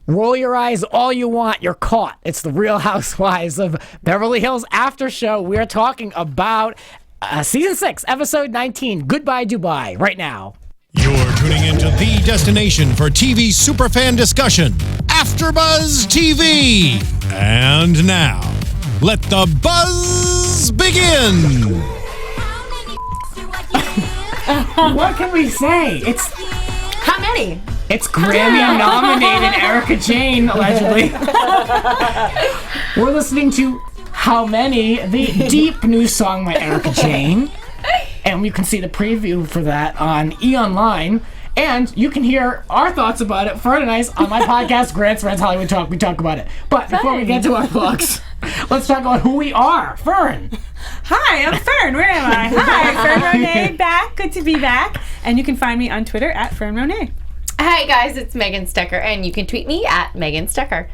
Roll your eyes all you want. You're caught. It's the Real Housewives of Beverly Hills after show. We're talking about Season 6, Episode 19, Goodbye Dubai, right now. You're tuning into the destination for TV superfan discussion, AfterBuzz TV. And now, let the buzz begin. What can we say? It's how many? It's Grammy-nominated Erika Jane, allegedly. We're listening to How Many, the deep new song by Erika Jane. And you can see the preview for that on E! Online. And you can hear our thoughts about it, Fern and I, on my podcast, Grant's Friends Hollywood Talk. We talk about it. But before we get to our books, let's talk about who we are. Fern. Hi, I'm Fern. Where am I? Hi, Fern Ronay, back. Good to be back. And you can find me on Twitter at Fern Ronay. Hi guys, it's Megan Stecher, and you can tweet me at Megan Stecher.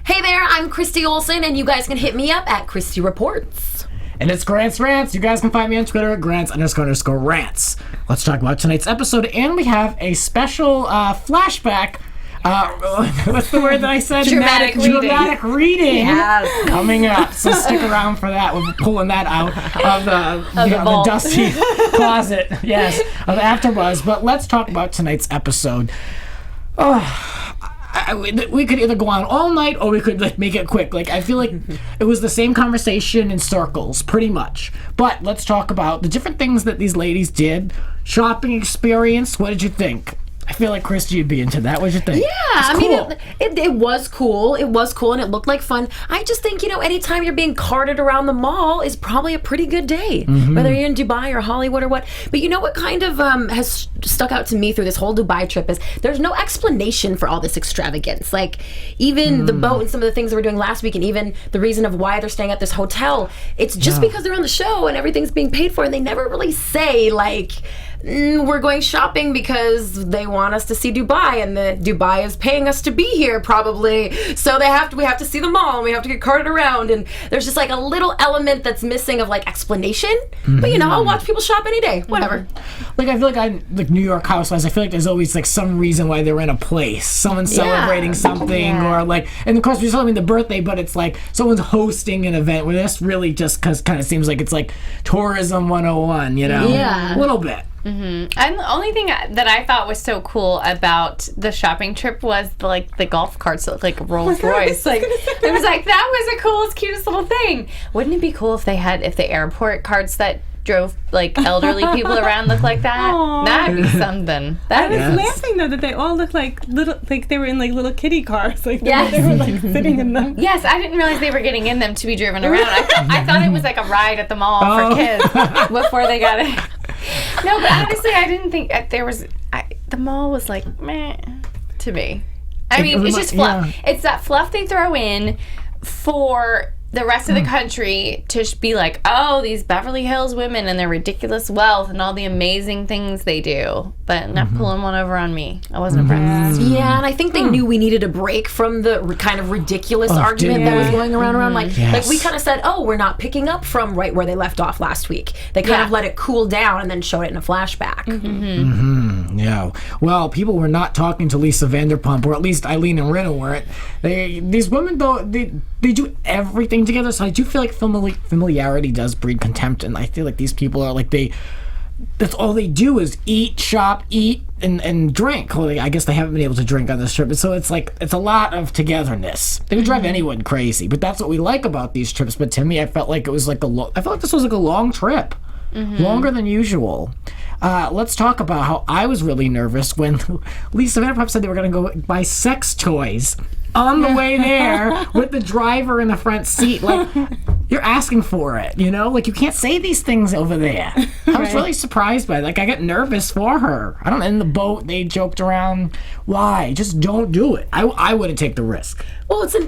Hey there, I'm Christy Olson, and you guys can hit me up at Christy Reports. And it's Grant's Rants. You guys can find me on Twitter at Grants__Rants. Let's talk about tonight's episode, and we have a special flashback. What's the word that I said? Dramatic reading. Yes. Coming up. So stick around for that. We're pulling that out of the dusty closet. Yes, of AfterBuzz. But let's talk about tonight's episode. We could either go on all night or we could make it quick. I feel like it was the same conversation in circles, pretty much. But let's talk about the different things that these ladies did. Shopping experience. What did you think? I feel like Christy would be into that. What did you think? Yeah, I mean, it was cool. It was cool, and it looked like fun. I just think, anytime you're being carted around the mall is probably a pretty good day, whether you're in Dubai or Hollywood or what. But you know what kind of has stuck out to me through this whole Dubai trip is there's no explanation for all this extravagance. Even the boat and some of the things that we're doing last week, and even the reason of why they're staying at this hotel, it's just because they're on the show and everything's being paid for, and they never really say, we're going shopping because they want us to see Dubai, and Dubai is paying us to be here probably, so we have to see the mall and we have to get carted around, and there's just a little element that's missing of explanation. But I'll watch people shop any day, whatever. I feel like New York Housewives, I feel like there's always some reason why they're in a place, someone's celebrating something, or and of course we're celebrating the birthday, but it's someone's hosting an event, where this really just kind of seems like it's tourism 101, a little bit. And the only thing that I thought was so cool about the shopping trip was the golf carts that looked like a Rolls Royce. It was that was the coolest, cutest little thing. Wouldn't it be cool if the airport carts that drove elderly people around looked like that? Aww. That'd be something. I was laughing though that they all looked like they were in little kiddie cars. They were sitting in them. Yes, I didn't realize they were getting in them to be driven around. I thought it was a ride at the mall for kids before they got it. No, but honestly, I didn't think there was. The mall was meh to me. I mean, it's just fluff. Yeah. It's that fluff they throw in for the rest of the country to be oh, these Beverly Hills women and their ridiculous wealth and all the amazing things they do, but not pulling one over on me. I wasn't impressed. Yeah, and I think they knew we needed a break from the kind of ridiculous argument that was going around. We kind of said, we're not picking up from right where they left off last week. They kind of let it cool down and then showed it in a flashback. Yeah. Well, people were not talking to Lisa Vanderpump, or at least Eileen and Rinna weren't. These women, though, they do everything together, so I do feel like familiarity does breed contempt, and I feel like these people are that's all they do is eat, shop, eat, and drink. Well, I guess they haven't been able to drink on this trip, so it's a lot of togetherness. They would drive anyone crazy, but that's what we like about these trips. But to me, I felt like it was I felt like this was a long trip, longer than usual. Let's talk about how I was really nervous when Lisa Vanderpump said they were going to go buy sex toys on the way there with the driver in the front seat. You're asking for it, you can't say these things over there. I was really surprised by it. I got nervous for her. I don't know, in the boat they joked around. Why? Just don't do it. I wouldn't take the risk. Well, it's an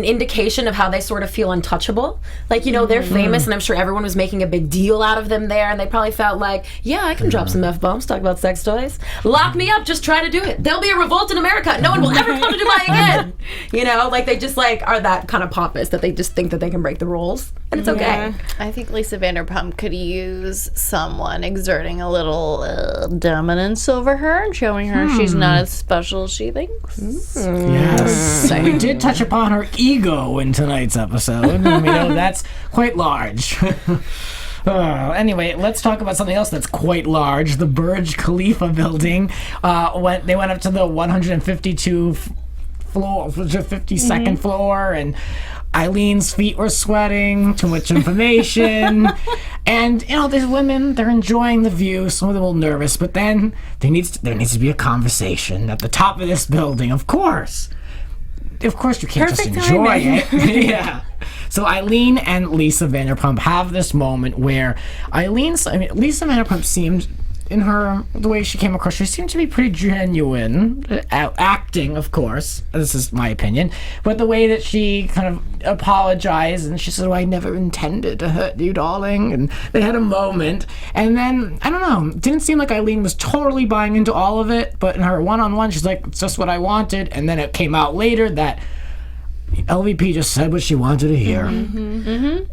indication of how they sort of feel untouchable. Like, you know, they're famous, and I'm sure everyone was making a big deal out of them there, and they probably felt like, yeah, I can drop some F-bombs, talk about sex toys. Lock me up, just try to do it. There'll be a revolt in America. No one will ever come to Dubai again. You know, like, they just, like, are that kind of pompous that they just think that they can break the rules, and it's okay. I think Lisa Vanderpump could use someone exerting a little dominance over her and showing her she's not as special as she thinks. Yes. We did touch upon her ego in tonight's episode. We know that's quite large. Anyway, let's talk about something else that's quite large. The Burj Khalifa building. They went up to the 52nd floor, and Eileen's feet were sweating. Too much information. And, you know, these women, they're enjoying the view. Some of them are a little nervous, but then there needs to be a conversation at the top of this building, of course. Of course, you can't Perfect just enjoy timing. it. Yeah. So Eileen and Lisa Vanderpump have this moment where Lisa Vanderpump seemed, in the way she came across, she seemed to be pretty genuine, acting, of course. This is my opinion. But the way that she kind of apologized, and she said, "Oh, I never intended to hurt you, darling." And they had a moment. And then, I don't know, it didn't seem like Eileen was totally buying into all of it. But in her one-on-one, she's like, "It's just what I wanted." And then it came out later that LVP just said what she wanted to hear.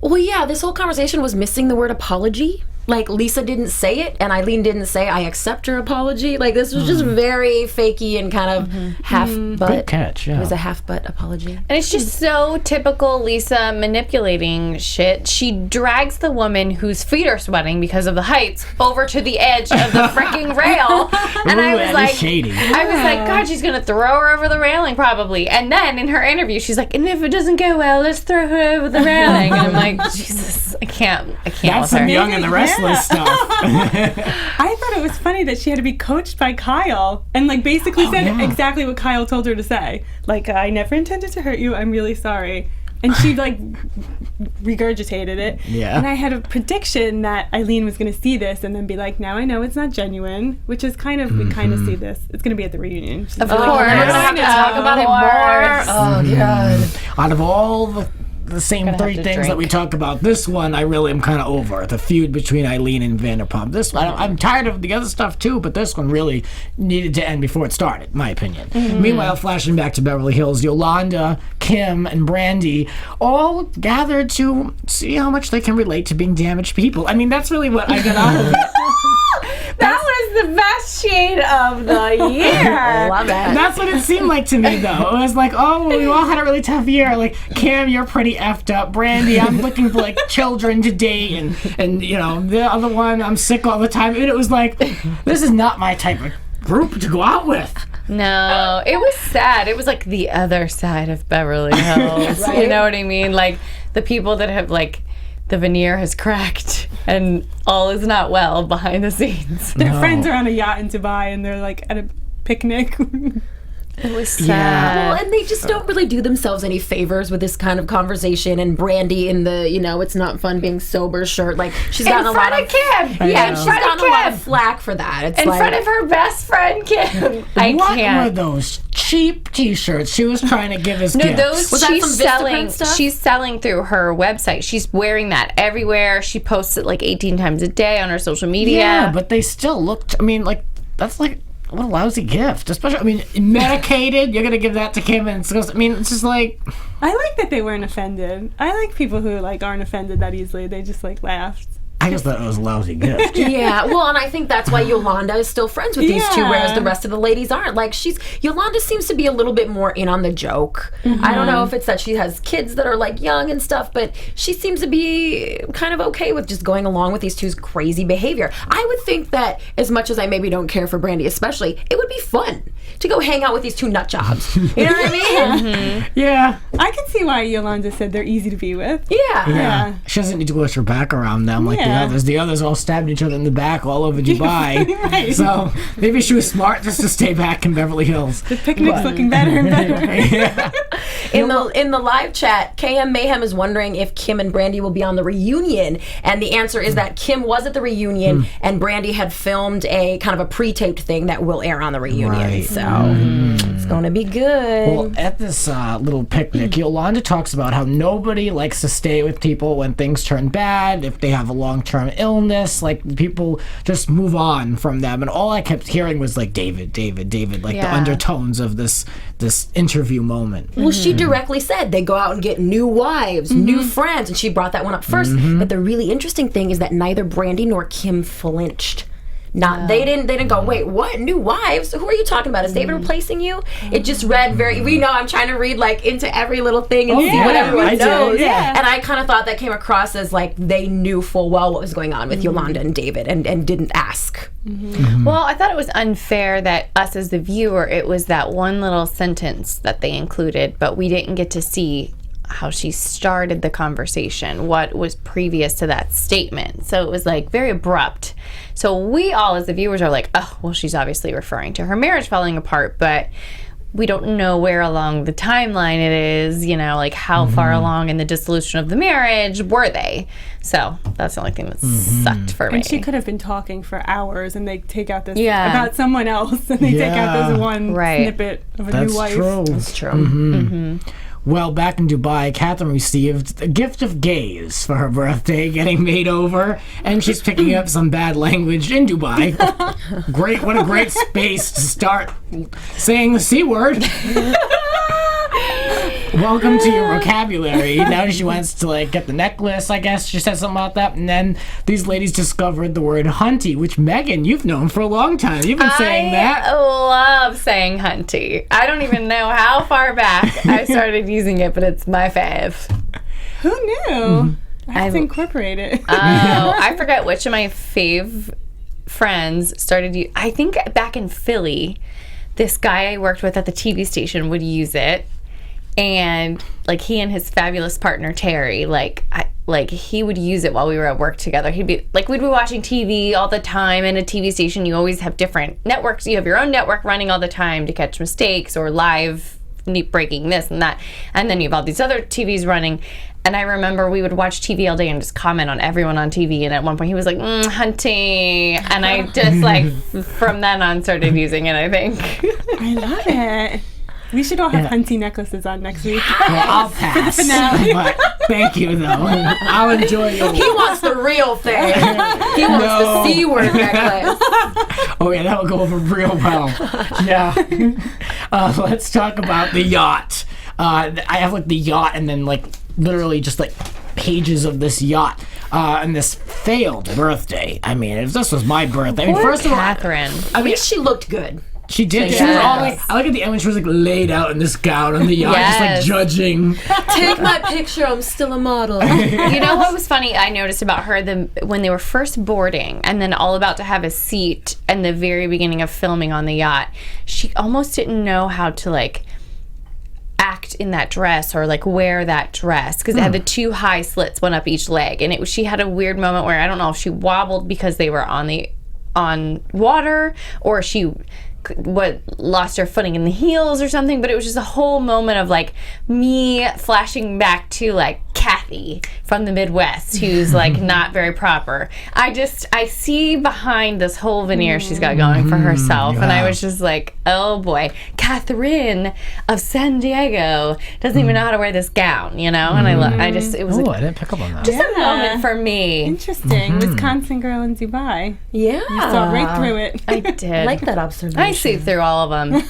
Well, yeah, this whole conversation was missing the word apology. Like, Lisa didn't say it, and Eileen didn't say, "I accept your apology." Like, this was just very fakey and kind of half-butt. Good catch, yeah. It was a half-butt apology. And it's just so typical Lisa manipulating shit. She drags the woman whose feet are sweating because of the heights over to the edge of the freaking rail. And I was that like, is shady. I was like, God, she's gonna throw her over the railing probably. And then in her interview, she's like, "And if it doesn't go well, let's throw her over the railing." And I'm like, Jesus, I can't That's with her. some Young and the Restless stuff. I thought it was funny that she had to be coached by Kyle and like basically said exactly what Kyle told her to say. Like, "I never intended to hurt you. I'm really sorry." And she like regurgitated it. Yeah. And I had a prediction that Eileen was going to see this and then be like, "Now I know it's not genuine," which is kind of, we kind of see this. It's going to be at the reunion. She's Of like, course. We're gonna have to talk about it more. Oh, God. Out of all the same Gonna three have to things that we drink. talk about, this one I really am kind of over. The feud between Eileen and Vanderpump. This one, I'm tired of the other stuff too, but this one really needed to end before it started, my opinion. Meanwhile, flashing back to Beverly Hills, Yolanda, Kim, and Brandi all gathered to see how much they can relate to being damaged people. I mean, that's really what I got out of it. That was the best shade of the year. Love that. That's what it seemed like to me, though. It was like, oh, we all had a really tough year. Like, Kim, you're pretty effed up. Brandi, I'm looking for, like, children to date. And you know, the other one, I'm sick all the time. And it was like, this is not my type of group to go out with. No, it was sad. It was like the other side of Beverly Hills. You know what I mean? Like, the people that have, like, the veneer has cracked and all is not well behind the scenes. their friends are on a yacht in Dubai and they're like at a picnic. It was sad. Yeah. Well, and they just don't really do themselves any favors with this kind of conversation. And Brandi in the, you know, it's not fun being sober shirt. Like, she's gotten a lot of Kim. Yeah, and she's gotten a lot of flack for that. It's In like, front of her best friend Kim. I What were can't. those cheap T-shirts she was trying to give as No, gifts? those Was that she's some Vistaprint selling. stuff? She's selling through her website. She's wearing that everywhere. She posts it like 18 times a day on her social media. Yeah, but they still looked. I mean, like, that's like, what a lousy gift. Especially, I mean, medicated. You're gonna give that to Kim, and it's just, I mean, it's just like, I like that they weren't offended. I like people who like aren't offended that easily. They just like laughed. I just thought it was a lousy gift. yeah, well, and I think that's why Yolanda is still friends with these two, Yeah. whereas the rest of the ladies aren't. Like, Yolanda seems to be a little bit more in on the joke. I don't know if it's that she has kids that are like young and stuff, but she seems to be kind of okay with just going along with these two's crazy behavior. I would think that as much as I maybe don't care for Brandi especially, it would be fun to go hang out with these two nut jobs. You know what I mean? Yeah. I can see why Yolanda said they're easy to be with. Yeah. Yeah. She doesn't need to push her back around them like the Yeah. others. The others all stabbed each other in the back all over Dubai. Right. So maybe she was smart just to stay back in Beverly Hills. The picnic's looking better and better. Yeah. In the live chat, KM Mayhem is wondering if Kim and Brandi will be on the reunion, and the answer is that Kim was at the reunion, and Brandi had filmed a kind of a pre-taped thing that will air on the reunion. Right. So it's gonna be good. Well, at this little picnic, Yolanda talks about how nobody likes to stay with people when things turn bad, if they have a long-term illness. Like, people just move on from them. And all I kept hearing was, like, David, like the undertones of this interview moment. Well, she directly said they go out and get new wives, new friends, and she brought that one up first. But the really interesting thing is that neither Brandi nor Kim flinched. They didn't go, wait, what? New wives? Who are you talking about? Is David replacing you? It just read I'm trying to read like into every little thing and see what everyone knows. And I kind of thought that came across as like they knew full well what was going on with Yolanda and David and didn't ask. Well, I thought it was unfair that us as the viewer, it was that one little sentence that they included, but we didn't get to see how she started the conversation, what was previous to that statement. So it was like very abrupt. So we all as the viewers are like, oh, well, she's obviously referring to her marriage falling apart, but we don't know where along the timeline it is, like how far along in the dissolution of the marriage were they. So that's the only thing that sucked for me. And she could have been talking for hours, and they take out this about someone else, and they take out this one snippet of a new wife. That's true. Well, back in Dubai, Catherine received a gift of gays for her birthday, getting made over, and she's picking up some bad language in Dubai. What a great space to start saying the C word. Welcome to your vocabulary. Now she wants to get the necklace, I guess. She said something about that. And then these ladies discovered the word hunty, which, Megan, you've known for a long time. You've been saying that. I love saying hunty. I don't even know how far back I started using it, but it's my fave. Who knew? I have to incorporate it. Oh, I forget which of my fave friends started I think back in Philly, this guy I worked with at the TV station would use it. And he and his fabulous partner Terry, he would use it while we were at work together. He'd be we'd be watching TV all the time. In a TV station, you always have different networks. You have your own network running all the time to catch mistakes or live breaking this and that, and then you have all these other TVs running. And I remember we would watch TV all day and just comment on everyone on TV. And at one point he was like, hunty. And I just from then on started using it, I think. I love it. We should all have hunty necklaces on next week. Well, I'll pass. For the finale. But thank you, though. I'll enjoy it. He wants the real thing. He wants the C word necklace. Oh, yeah, that will go over real well. Yeah. Let's talk about the yacht. I have the yacht and then literally just pages of this yacht and this failed birthday. I mean, if this was my birthday, first of all, Catherine. At least she looked good. She did. She was always. I like at the end when she was laid out in this gown on the yacht, just judging. Take my picture. I'm still a model. You know what was funny? I noticed about her when they were first boarding, and then all about to have a seat, in the very beginning of filming on the yacht. She almost didn't know how to act in that dress or wear that dress because it had the two high slits, one up each leg, and she had a weird moment where I don't know if she wobbled because they were on water or she lost her footing in the heels or something, but it was just a whole moment of me flashing back to Kathy from the Midwest who's not very proper. I see behind this whole veneer she's got going for herself, and I was just oh boy, Catherine of San Diego doesn't even know how to wear this gown, and I didn't pick up on that. Just a moment for me. Interesting. Wisconsin girl in Dubai. Yeah. You saw right through it. I did. I like that observation. I see through all of them.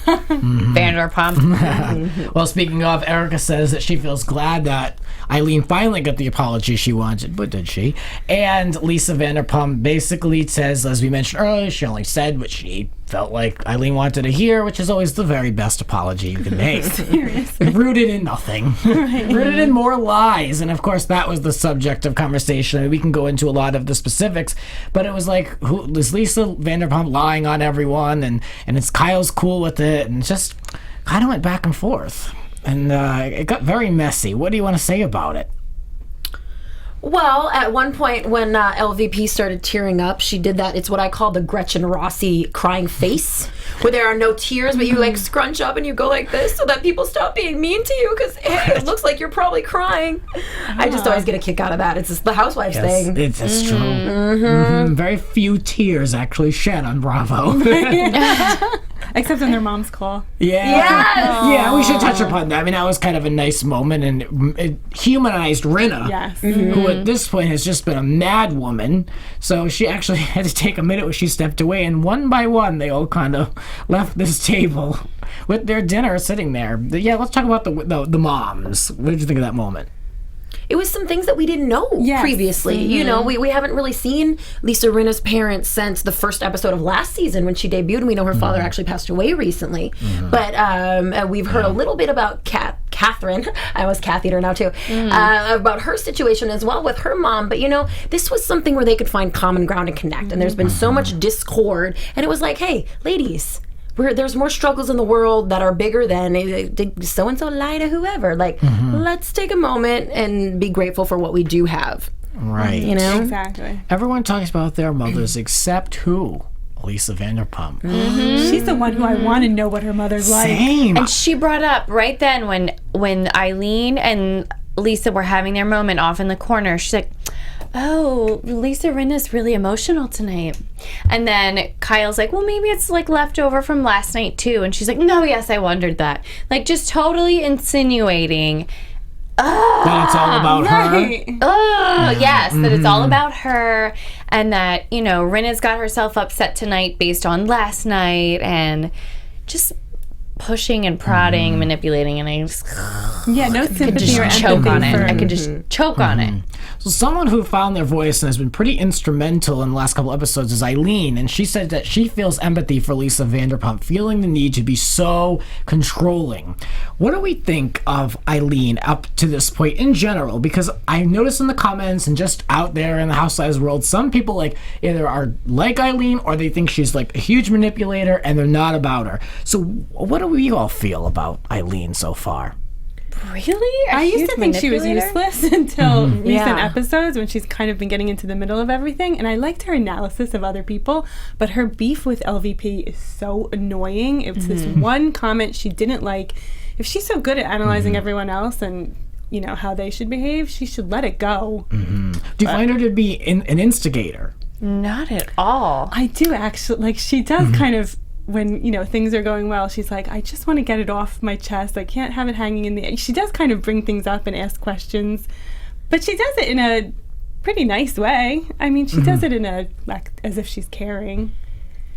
Vanderpump. Well, speaking of, Erica says that she feels glad that Eileen finally got the apology she wanted, but did she? And Lisa Vanderpump basically says, as we mentioned earlier, she only said what she felt like Eileen wanted to hear, which is always the very best apology you can make. Rooted in nothing. Rooted in more lies. And of course, that was the subject of conversation. I mean, we can go into a lot of the specifics, but it was who is Lisa Vanderpump lying on everyone? And it's Kyle's cool with it. And just kind of went back and forth. And it got very messy. What do you want to say about it? Well, at one point when LVP started tearing up, she did that. It's what I call the Gretchen Rossi crying face, where there are no tears, but you like scrunch up and you go like this so that people stop being mean to you because, hey, it looks like you're probably crying. I just always get a kick out of that. It's just the Housewives thing. It's true. Very few tears actually shed on Bravo. Except in their mom's call. Yeah. Yes! Yeah, we should touch upon that. I mean, that was kind of a nice moment, and it humanized Rinna, Yes. who at this point has just been a mad woman. So she actually had to take a minute where she stepped away, and one by one, they all kind of left this table with their dinner sitting there. Yeah, let's talk about the moms. What did you think of that moment? It was some things that we didn't know previously. You know, we haven't really seen Lisa Rinna's parents since the first episode of last season when she debuted, and we know her father actually passed away recently. But we've heard a little bit about Catherine. I was Kathy her now too. About her situation as well with her mom. But you know, this was something where they could find common ground and connect. And there's been so much discord. And it was like, hey, ladies, there's more struggles in the world that are bigger than did so-and-so lie to whoever. Like, let's take a moment and be grateful for what we do have. Right. You know? Exactly. Everyone talks about their mothers except who? Lisa Vanderpump. She's the one who I want to know what her mother's like. Same. And she brought up right then when Eileen and Lisa were having their moment off in the corner, she's like, oh, Lisa Rinna's really emotional tonight. And then Kyle's like, well, maybe it's like leftover from last night too. And she's like, no, yes, I wondered that. Like, just totally insinuating that it's all about her. yes, that it's all about her, and that, you know, Rinna's got herself upset tonight based on last night, and just pushing and prodding, manipulating, and I just no sympathy just or choke empathy on it. for- I could just choke on it. So someone who found their voice and has been pretty instrumental in the last couple episodes is Eileen, and she said that she feels empathy for Lisa Vanderpump, feeling the need to be so controlling. What do we think of Eileen up to this point in general? Because I noticed in the comments and just out there in the Housewives world, some people like either are like Eileen or they think she's like a huge manipulator and they're not about her. So what do we all feel about Eileen so far? Really? I used to think she was useless until recent Yeah. episodes when she's kind of been getting into the middle of everything. And I liked her analysis of other people, but her beef with LVP is so annoying. It was this one comment she didn't like. If she's so good at analyzing everyone else and, you know, how they should behave, she should let it go. Do you find her to be an instigator? Not at all. I do actually. Like, she does kind of, when, you know, things are going well, she's like, I just want to get it off my chest. I can't have it hanging in the air. She does kind of bring things up and ask questions, but she does it in a pretty nice way. I mean, she does it in a, like, as if she's caring.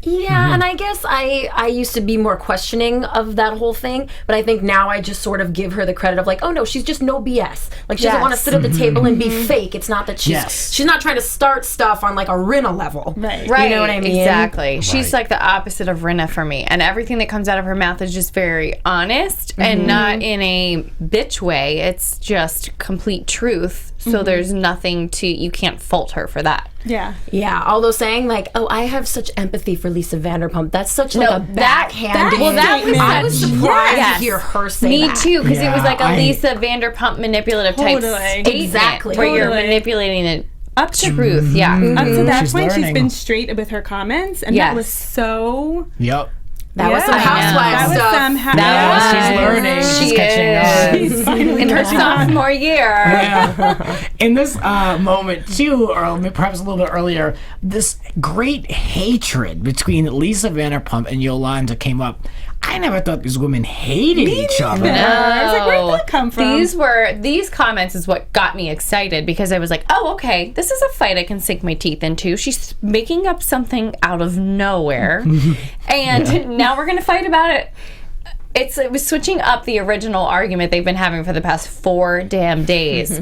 Yeah, and I guess I used to be more questioning of that whole thing, but I think now I just sort of give her the credit of like, oh no, she's just no BS. Like, she doesn't want to sit at the table and be fake. It's not that she's not trying to start stuff on like a Rinna level. Right. Right. You know what I mean? Exactly. She's like the opposite of Rinna for me. And everything that comes out of her mouth is just very honest and not in a bitch way. It's just complete truth. So there's nothing you can't fault her for that. Yeah. Yeah, although saying like, oh, I have such empathy for Lisa Vanderpump, that's such like a backhanded. I was surprised to hear her say Me that. too, because it was like a I- Lisa Vanderpump manipulative type statement. Exactly. Where you're Totally. manipulating the Up to truth. Yeah. Up to that She's point, she's learning. been straight with her comments, and Yes. that was so. Yep. That was some Yeah. Housewives That was stuff. some That She's was. learning. She She's catching is. on. finally In her catching on. sophomore year. Yeah. In this moment too, or perhaps a little bit earlier, this great hatred between Lisa Vanderpump and Yolanda came up. I never thought these women hated each other. I was like, where did that come from? These comments is what got me excited, because I was like, oh, okay, this is a fight I can sink my teeth into. She's making up something out of nowhere, and now we're gonna fight about it. It was switching up the original argument they've been having for the past 4 damn days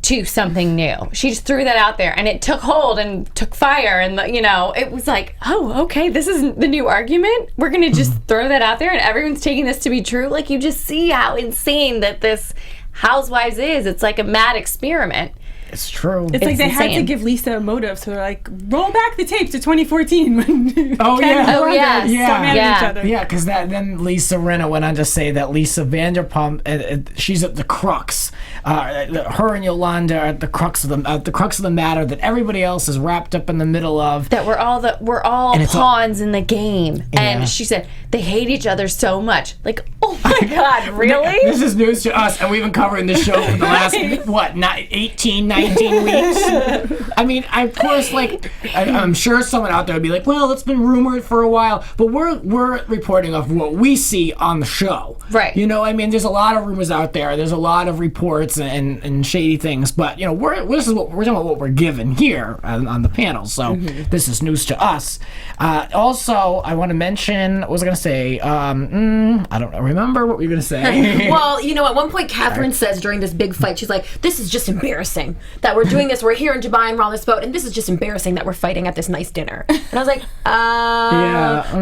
to something new. She just threw that out there, and it took hold and took fire, and it was like, oh, okay, this is the new argument. We're gonna just throw that out there, and everyone's taking this to be true. Like, you just see how insane that this Housewives is. It's like a mad experiment. It's true. It's like they had to insane. give Lisa a motive, so they're like, roll back the tapes to 2014 when Oh, Ken yeah. and Oh, Yolanda yes. got mad Yeah. at each other. Yeah, because then Lisa Rinna went on to say that Lisa Vanderpump, she's at the crux. Her and Yolanda are at the crux of the matter that everybody else is wrapped up in the middle of. That we're all And it's all- pawns in the game. Yeah. And she said they hate each other so much. Like, oh my God, really? This is news to us, and we've been covering this show for the last 18, 19 weeks. I mean, of course, like I'm sure someone out there would be like, "Well, it's been rumored for a while," but we're reporting of what we see on the show, Right. You know, I mean, there's a lot of rumors out there. There's a lot of reports and shady things, but you know, we're talking about what we're given here on the panel. So this is news to us. Also, I want to mention. What was I going to say? I don't remember what we were going to say. Well, you know, at one point, Catherine says during this big fight, she's like, "This is just embarrassing that we're doing this. We're here in Dubai and we're on this boat, and this is just embarrassing that we're fighting at this nice dinner." And I was like,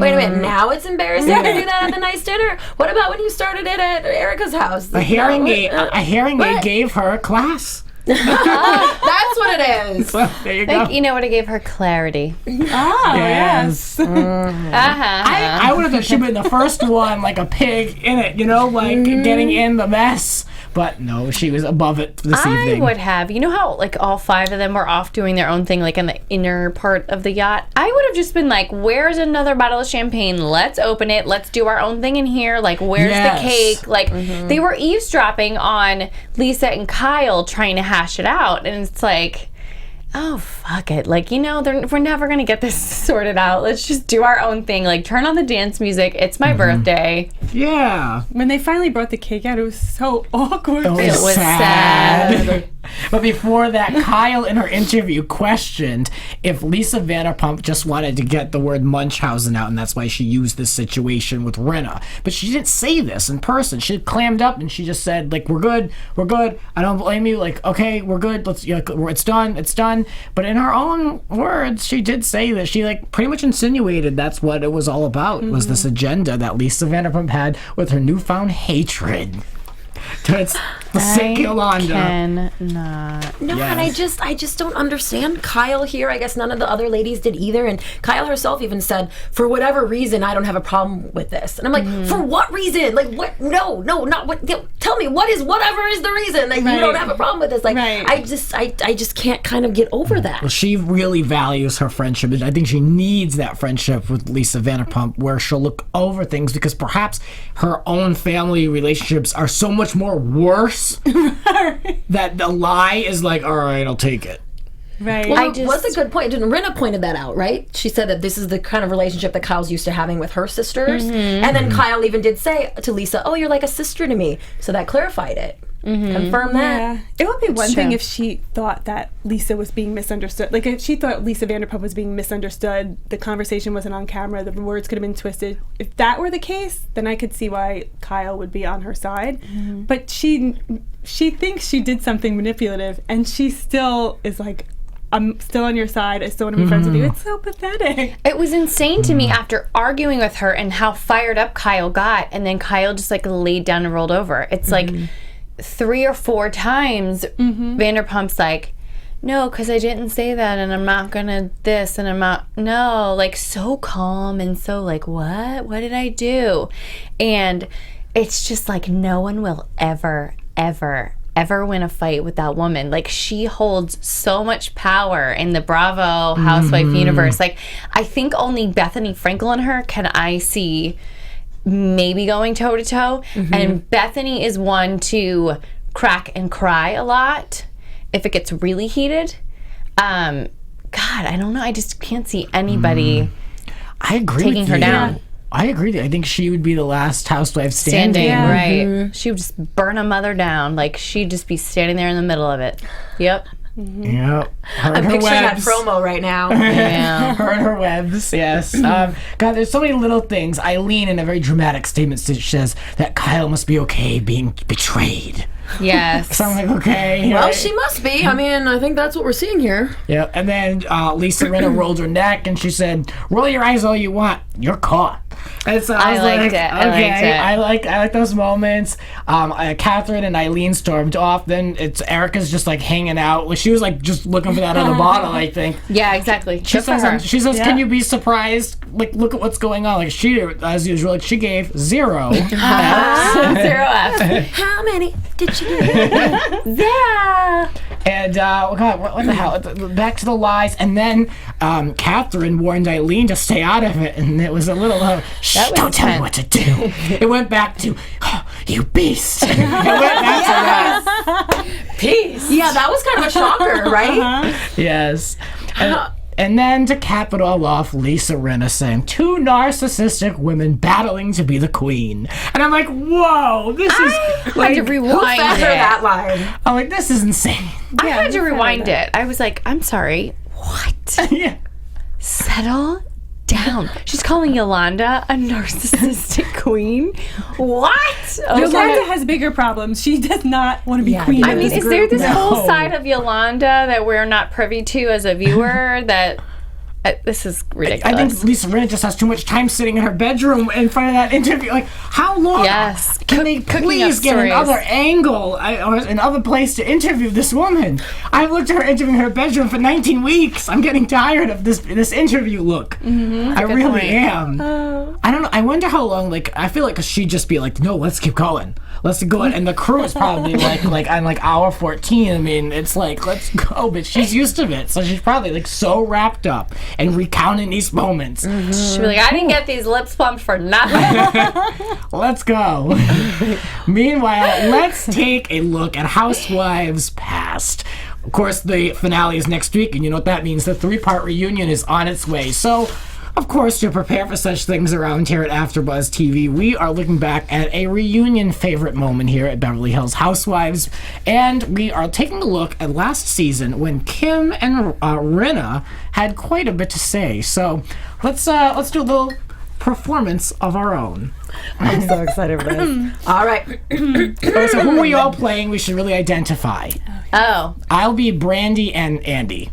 wait a minute. Now it's embarrassing to do that at the nice dinner. What about when you started it at Erica's house? A hearing aid gave her a class. That's what it is. Well, there you I go. think, you know what, it gave her clarity. Oh, Yes. I would have thought she'd been the first one, like a pig in it, you know, like getting in the mess. But no, she was above it this I evening. would have. You know how like all 5 of them were off doing their own thing, like in the inner part of the yacht? I would have just been like, where's another bottle of champagne? Let's open it. Let's do our own thing in here. Like, where's Yes. the cake? Like, they were eavesdropping on Lisa and Kyle trying to hash it out. And it's like, oh, fuck it. Like, you know, we're never going to get this sorted out. Let's just do our own thing. Like, turn on the dance music. It's my birthday. Yeah. When they finally brought the cake out, it was so awkward. It was sad. But before that, Kyle in her interview questioned if Lisa Vanderpump just wanted to get the word Munchausen out, and that's why she used this situation with Rinna. But she didn't say this in person. She clammed up and she just said, like, we're good. I don't blame you. Like, okay, we're good. Let's, you know, it's done. But in her own words, she did say that she like pretty much insinuated that's what it was all about, was this agenda that Lisa Vanderpump had with her newfound hatred towards the sick Yolanda. Cannot. No, Yes. and I just don't understand Kyle here. I guess none of the other ladies did either. And Kyle herself even said, for whatever reason, I don't have a problem with this. And I'm like, for what reason? Like, what? No, not what. Tell me, whatever is the reason that you don't have a problem with this? Like, I just can't kind of get over that. Well, she really values her friendship, and I think she needs that friendship with Lisa Vanderpump, where she'll look over things because perhaps her own family relationships are so much more worse that the lie is like, all right, I'll take it. Right. Well, what's a good point? Didn't Rinna pointed that out, right? She said that this is the kind of relationship that Kyle's used to having with her sisters. And then Kyle even did say to Lisa, oh, you're like a sister to me. So that clarified it. Confirm that. Yeah. It would be one true. thing if she thought that Lisa was being misunderstood. Like, if she thought Lisa Vanderpump was being misunderstood, the conversation wasn't on camera, the words could have been twisted. If that were the case, then I could see why Kyle would be on her side. But she thinks she did something manipulative, and she still is like, I'm still on your side. I still want to be friends with you. It's so pathetic. It was insane to me after arguing with her and how fired up Kyle got, and then Kyle just like laid down and rolled over. It's like 3 or 4 times Vanderpump's like, no, because I didn't say that, and I'm not gonna this, and I'm not, no, like so calm and so like, what did I do? And it's just like, no one will ever win a fight with that woman. Like, she holds so much power in the Bravo housewife universe. Like, I think only Bethany Frankel and her can I see maybe going toe to toe. And Bethany is one to crack and cry a lot if it gets really heated. God, I don't know. I just can't see anybody I agree taking with her you. down. I agree. I think she would be the last housewife standing. Right. She would just burn a mother down. Like, she'd just be standing there in the middle of it. Yep. Yep. Her I'm and her picturing that webs. promo right now. Yeah. Her and her webs, yes. God, there's so many little things. Eileen, in a very dramatic statement, says that Kyle must be okay being betrayed. Yes. So I'm like, okay. Well, right. she must be. I mean, I think that's what we're seeing here. Yeah, and then Lisa Rinna rolled her neck and she said, roll your eyes all you want. you're caught. And so I was liked it. I liked it. I like those moments. Catherine and Eileen stormed off. Then it's Erica's just like hanging out. She was like just looking for that other bottle, I think. Yeah, exactly. She Good for her. says, "Can you be surprised? Like, look at what's going on." Like she, as usual, like she gave 0 Fs. 0 F. How many did you get? Yeah. And God, what the hell? Back to the lies. And then Catherine warned Eileen to stay out of it, and it was a little. Shh, was don't tell me what to do. It went back to, oh, you beast. It went back to that. Peace. Yeah, that was kind of a shocker, right? Yes. And then to cap it all off, Lisa Rinna saying, 2 narcissistic women battling to be the queen. And I'm like, whoa, this is I had to rewind Fed her it. that line. I'm like, this is insane. I had to rewind it. I was like, I'm sorry. What? Yeah. Settle down. She's calling Yolanda a narcissistic queen. What? Yolanda has bigger problems. She does not want to be queen. I of mean, this is there group. this whole side of Yolanda that we're not privy to as a viewer that this is ridiculous? I think Lisa Rinna just has too much time sitting in her bedroom in front of that interview. Like, how long Yes. can they Cooking please up get stories. another angle or another place to interview this woman? I've looked at her interviewing her bedroom for 19 weeks. I'm getting tired of this interview look. I really point. am. I don't know. I wonder how long. Like, I feel like she'd just be like, no, let's keep going. Let's go. And the crew is probably like on like hour 14. I mean, it's like, let's go. But she's used to it, so she's probably like so wrapped up and recounting these moments. She'd be like, I didn't get these lips plumped for nothing. Let's go. Meanwhile, let's take a look at Housewives Past. Of course, the finale is next week, and you know what that means. The 3-part reunion is on its way. So, of course, to prepare for such things around here at AfterBuzz TV, we are looking back at a reunion favorite moment here at Beverly Hills Housewives, and we are taking a look at last season when Kim and Rinna had quite a bit to say. So, let's do a little performance of our own. I'm so excited for this. All right. Okay, so who are we all playing? We should really identify. Oh. I'll be Brandi and Andy.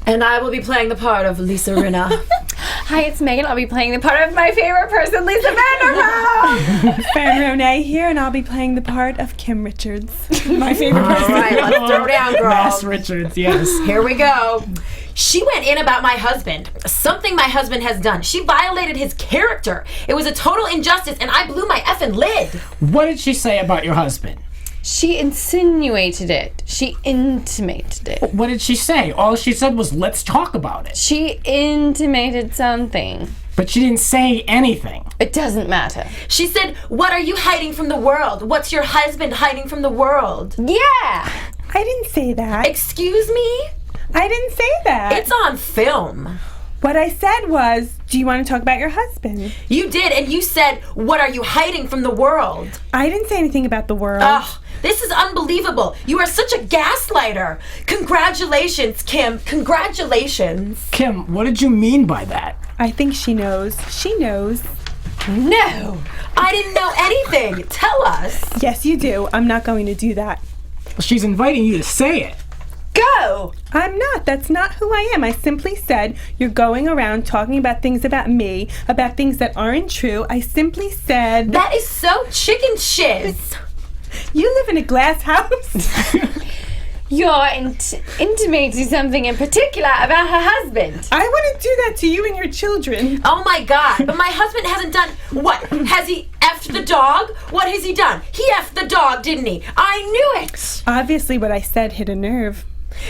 And I will be playing the part of Lisa Rinna. Hi, it's Megan. I'll be playing the part of my favorite person, Lisa Vanderpump. Fern Ronay here, and I'll be playing the part of Kim Richards, my favorite All person. right, let's throw down, girl. Mass Richards, yes. Here we go. She went in about my husband. Something my husband has done. She violated his character. It was a total injustice, and I blew my effing lid. What did she say about your husband? She insinuated it. She intimated it. What did she say? All she said was, let's talk about it. She intimated something. But she didn't say anything. It doesn't matter. She said, what are you hiding from the world? What's your husband hiding from the world? Yeah. I didn't say that. Excuse me? I didn't say that. It's on film. What I said was, do you want to talk about your husband? You did, and you said, what are you hiding from the world? I didn't say anything about the world. Ugh, this is unbelievable. You are such a gaslighter. Congratulations, Kim. Congratulations. Kim, what did you mean by that? I think she knows. She knows. No, I didn't know anything. Tell us. Yes, you do. I'm not going to do that. She's inviting you to say it. Go. I'm not. That's not who I am. I simply said you're going around talking about things about me, about things that aren't true. I simply said... That is so chicken shiz. You live in a glass house. You're intimating something in particular about her husband. I wouldn't do that to you and your children. Oh my God, but my husband hasn't done, what? Has he effed the dog? What has he done? He effed the dog, didn't he? I knew it. Obviously what I said hit a nerve.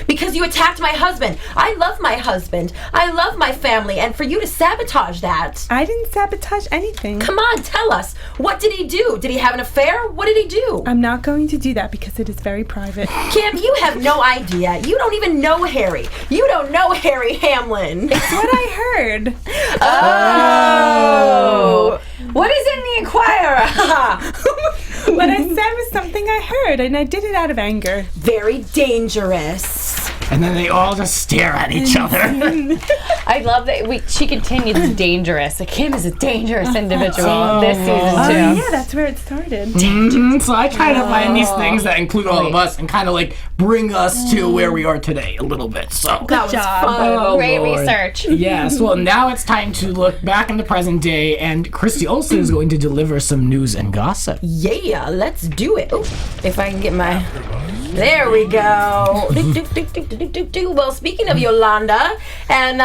Because you attacked my husband. I love my husband. I love my family, and for you to sabotage that. I didn't sabotage anything. Come on, tell us. What did he do? Did he have an affair? What did he do? I'm not going to do that because it is very private. Kim, you have no idea. You don't even know Harry. You don't know Harry Hamlin. It's what I heard. Oh. What is in the Inquirer? What I said was something I heard, and I did it out of anger. Very dangerous. And then they all just stare at each other. I love that she continues dangerous. Kim is a dangerous individual this season Oh, too. yeah, that's where it started. So I try to find these things that include all of us and kind of like bring us to where we are today a little bit. So That was job. fun. Oh, Great Lord. research. March. Yes, well, now it's time to look back in the present day, and Christy Olson is going to deliver some news and gossip. Yeah, let's do it. Oh, if I can get my... There we go. Well, speaking of Yolanda, and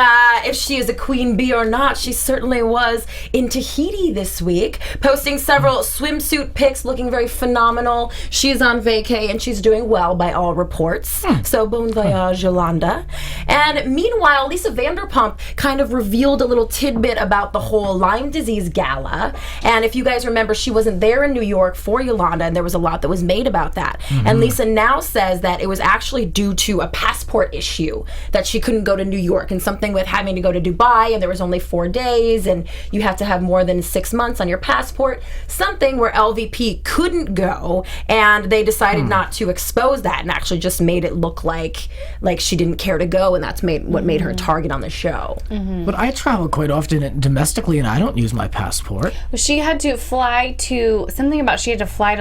if she is a queen bee or not, she certainly was in Tahiti this week, posting several swimsuit pics, looking very phenomenal. She is on vacay, and she's doing well by all reports. So, bon voyage, Yolanda. And meanwhile, Lisa Vanderpump kind of revealed a little tidbit about the whole Lyme disease gala. And if you guys remember, she wasn't there in New York for Yolanda, and there was a lot that was made about that. And Lisa now says that it was actually due to a passport issue, that she couldn't go to New York, and something with having to go to Dubai, and there was only 4 days, and you have to have more than 6 months on your passport, something where LVP couldn't go, and they decided not to expose that, and actually just made it look like she didn't care to go, and that's what made her target on the show. But I travel quite often domestically, and I don't use my passport. She had to fly to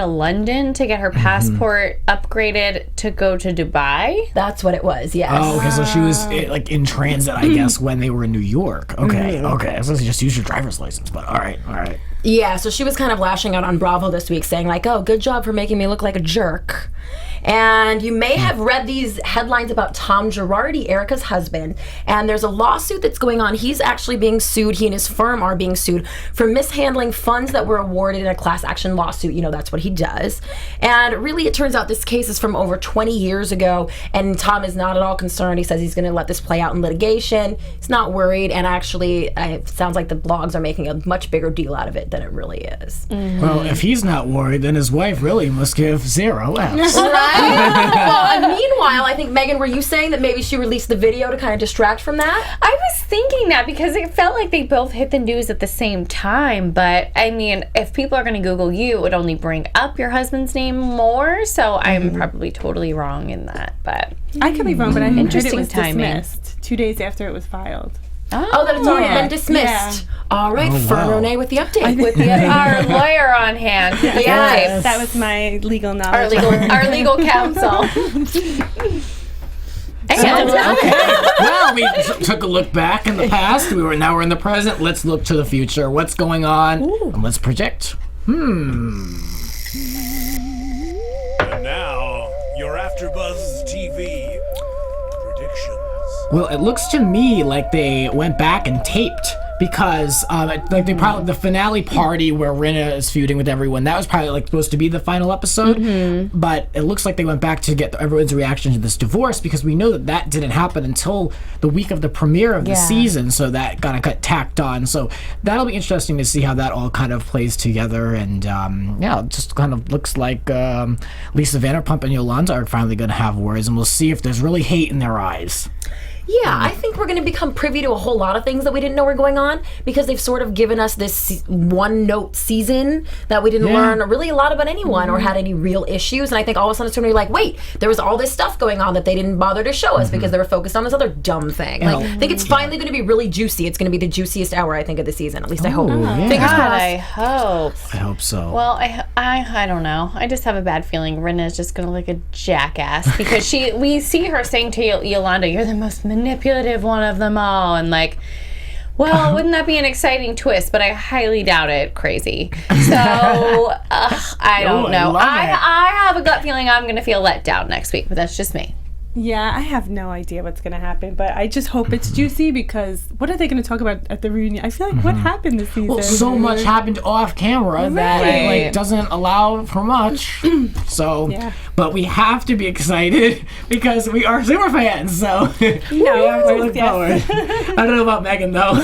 London to get her passport upgraded to go to Dubai. That's what it was, yes. Oh, okay, so she was like in transit, I guess, when they were in New York. Okay, okay. I was supposed to just use your driver's license, but all right. Yeah, so she was kind of lashing out on Bravo this week, saying like, oh, good job for making me look like a jerk. And you may have read these headlines about Tom Girardi, Erica's husband, and there's a lawsuit that's going on. He's actually being sued, he and his firm are being sued for mishandling funds that were awarded in a class action lawsuit. You know, that's what he does. And really, it turns out this case is from over 20 years ago, and Tom is not at all concerned. He says he's going to let this play out in litigation. He's not worried, and actually, it sounds like the blogs are making a much bigger deal out of it than it really is. Well, if he's not worried, then his wife really must give 0 Fs. Right? Well, and meanwhile, I think, Megan, were you saying that maybe she released the video to kind of distract from that? I was thinking that because it felt like they both hit the news at the same time. But I mean, if people are going to Google you, it would only bring up your husband's name more. So I'm probably totally wrong in that. But I could be wrong, but I heard it Interesting was timing. dismissed 2 days after it was filed. Oh, that it's already been dismissed. Yeah. All right, Fern Ronay with the update. with our lawyer on hand. Yes. That was my legal Our knowledge. our legal counsel. Okay. Well, we took a look back in the past. Now we're in the present. Let's look to the future. What's going on? And let's predict. And now, your AfterBuzz TV predictions. Well, it looks to me like they went back and taped, because like they probably the finale party where Rinna is feuding with everyone, that was probably like supposed to be the final episode, but it looks like they went back to get everyone's reaction to this divorce, because we know that didn't happen until the week of the premiere of the season, so that kind of got tacked on. So that'll be interesting to see how that all kind of plays together. And it just kind of looks like Lisa Vanderpump and Yolanda are finally going to have words, and we'll see if there's really hate in their eyes. Yeah, I think we're going to become privy to a whole lot of things that we didn't know were going on, because they've sort of given us this one-note season that we didn't learn really a lot about anyone or had any real issues. And I think all of a sudden it's going to be like, wait, there was all this stuff going on that they didn't bother to show us because they were focused on this other dumb thing. Like, I think it's finally going to be really juicy. It's going to be the juiciest hour, I think, of the season. At least I hope. Fingers God, crossed. I hope. I hope so. Well, I don't know. I just have a bad feeling Rinna is just gonna look a jackass, because we see her saying to Yolanda, "You're the most manipulative one of them all," and like, well, wouldn't that be an exciting twist? But I highly doubt it. Crazy. So I don't know. I have a gut feeling I'm gonna feel let down next week, but that's just me. Yeah, I have no idea what's going to happen, but I just hope it's juicy, because what are they going to talk about at the reunion? I feel like what happened this season? Well, so much happened off camera that like doesn't allow for much. So, but we have to be excited because we are super fans. So we have to look forward. I don't know about Megan though.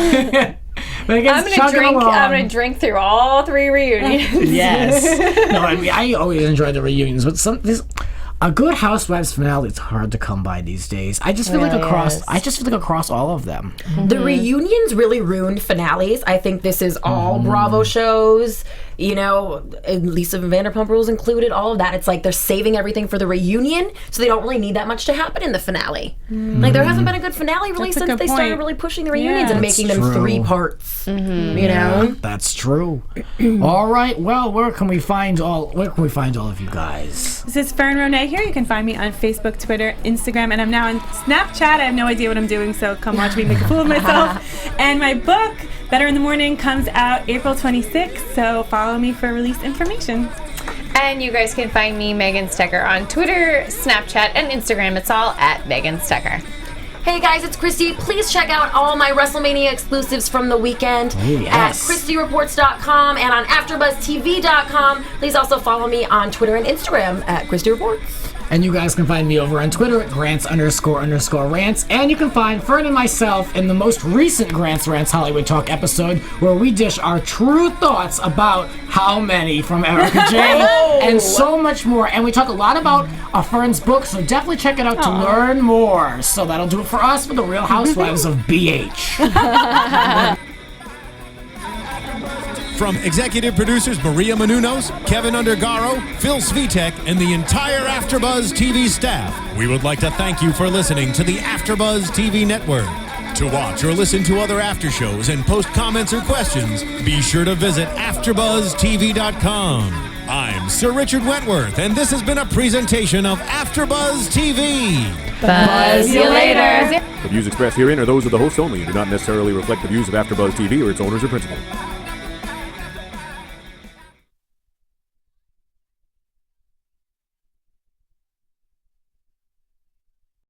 I'm gonna drink through all 3 reunions. Yes. No, I mean, I always enjoy the reunions, but a good Housewives finale is hard to come by these days. I just feel like across all of them. The reunions really ruined finales. I think this is all Bravo shows you know, Lisa Vanderpump Rules included, all of that. It's like they're saving everything for the reunion, so they don't really need that much to happen in the finale. Like, there hasn't been a good finale really since they started really pushing the reunions and making them 3 parts. You know? That's true. All right, well, where can we find all of you guys? This is Fern Ronay here. You can find me on Facebook, Twitter, Instagram, and I'm now on Snapchat. I have no idea what I'm doing, so come watch me make a fool of myself. And my book, Better in the Morning, comes out April 26th, so follow me for release information. And you guys can find me, Megan Stecher, on Twitter, Snapchat, and Instagram. It's all at Megan Stecher. Hey guys, it's Christy. Please check out all my WrestleMania exclusives from the weekend at ChristyReports.com and on AfterBuzzTV.com. Please also follow me on Twitter and Instagram at Christy Reports. And you guys can find me over on Twitter at Grants__rants. And you can find Fern and myself in the most recent Grants Rants Hollywood Talk episode, where we dish our true thoughts about How Many from Erica Jane and so much more. And we talk a lot about Fern's book, so definitely check it out to learn more. So that'll do it for us for the Real Housewives of BH. From executive producers Maria Menounos, Kevin Undergaro, Phil Svitek, and the entire AfterBuzz TV staff, we would like to thank you for listening to the AfterBuzz TV network. To watch or listen to other after shows and post comments or questions, be sure to visit AfterBuzzTV.com. I'm Sir Richard Wentworth, and this has been a presentation of AfterBuzz TV. Buzz you later. The views expressed herein are those of the hosts only and do not necessarily reflect the views of AfterBuzz TV or its owners or principals.